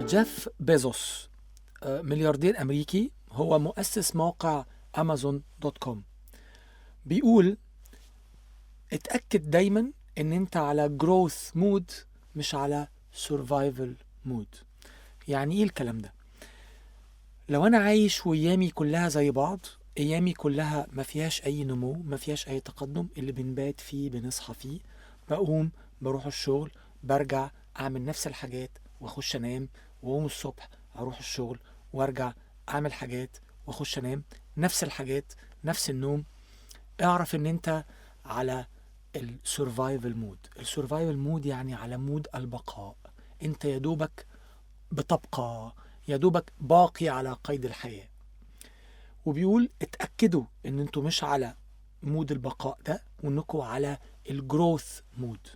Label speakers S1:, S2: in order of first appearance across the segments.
S1: جيف بيزوس ملياردير أمريكي، هو مؤسس موقع Amazon.com، بيقول اتأكد دايما ان انت على growth مود مش على survival مود. يعني ايه الكلام ده؟ لو انا عايش وايامي كلها زي بعض، ايامي كلها ما فيهاش اي نمو، ما فيهاش اي تقدم، اللي بنبات فيه بنصحى فيه، بقوم بروح الشغل، برجع اعمل نفس الحاجات واخش انام، واقوم الصبح اروح الشغل وارجع اعمل حاجات واخش انام، نفس الحاجات نفس النوم. اعرف ان انت على السورفايفل مود. السورفايفل مود يعني على مود البقاء. انت يا دوبك بتبقى، يا دوبك باقي على قيد الحياة. وبيقول اتأكدوا ان انتوا مش على مود البقاء ده، وانكوا على الجروث مود،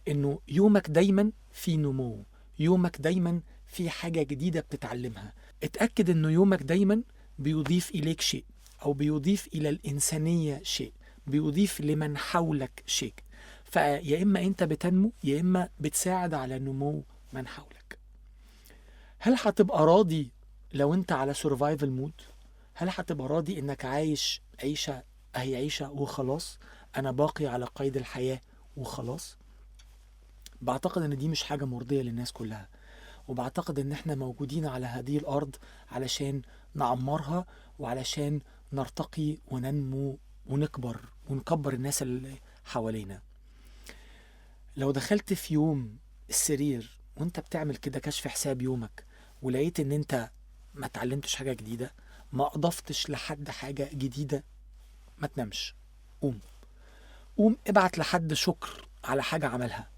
S1: انه يومك دايما في نمو، يومك دايما في حاجة جديدة بتتعلمها. اتأكد انه يومك دايما بيضيف اليك شيء، او بيضيف الى الانسانية شيء، بيضيف لمن حولك شيء. فيا اما انت بتنمو، يا اما بتساعد على نمو من حولك. هل هتبقى راضي لو انت على سورفايفل مود؟ هل هتبقى راضي انك عايش عيشة اهي عيشة وخلاص، انا باقي على قيد الحياة وخلاص؟ بعتقد ان دي مش حاجة مرضية للناس كلها، وبعتقد ان احنا موجودين على هذه الارض علشان نعمرها، وعلشان نرتقي وننمو ونكبر ونكبر الناس اللي حوالينا. لو دخلت في يوم السرير وانت بتعمل كده كشف حساب يومك، ولقيت ان انت ما اتعلمتش حاجة جديدة، ما اضفتش لحد حاجة جديدة، ما تنامش. قوم ابعت لحد شكر على حاجة عملها،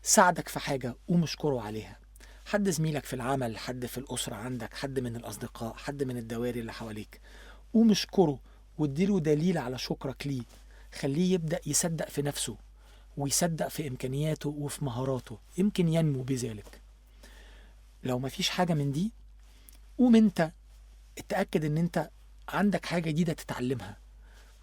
S1: ساعدك في حاجة قوم اشكره عليها. حد زميلك في العمل، حد في الأسرة عندك، حد من الأصدقاء، حد من الدوائر اللي حواليك، قوم اشكره واديله دليل على شكرك ليه. خليه يبدأ يصدق في نفسه، ويصدق في إمكانياته وفي مهاراته، يمكن ينمو بذلك. لو مفيش حاجة من دي، قوم انت اتأكد ان انت عندك حاجة جديدة تتعلمها.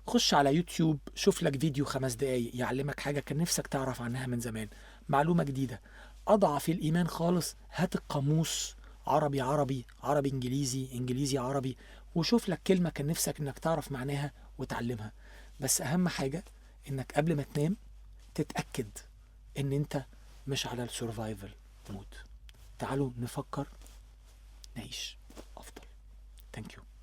S1: خش على يوتيوب، شوف لك فيديو 5 دقايق يعلمك حاجة كان نفسك تعرف عنها من زمان، معلومة جديدة. أضعف الإيمان خالص، هات القاموس، عربي عربي، عربي إنجليزي، إنجليزي عربي، وشوف لك كلمة كان نفسك إنك تعرف معناها وتعلمها. بس أهم حاجة إنك قبل ما تنام تتأكد إن أنت مش على السورفايفل مود. تعالوا نفكر نعيش أفضل. Thank you.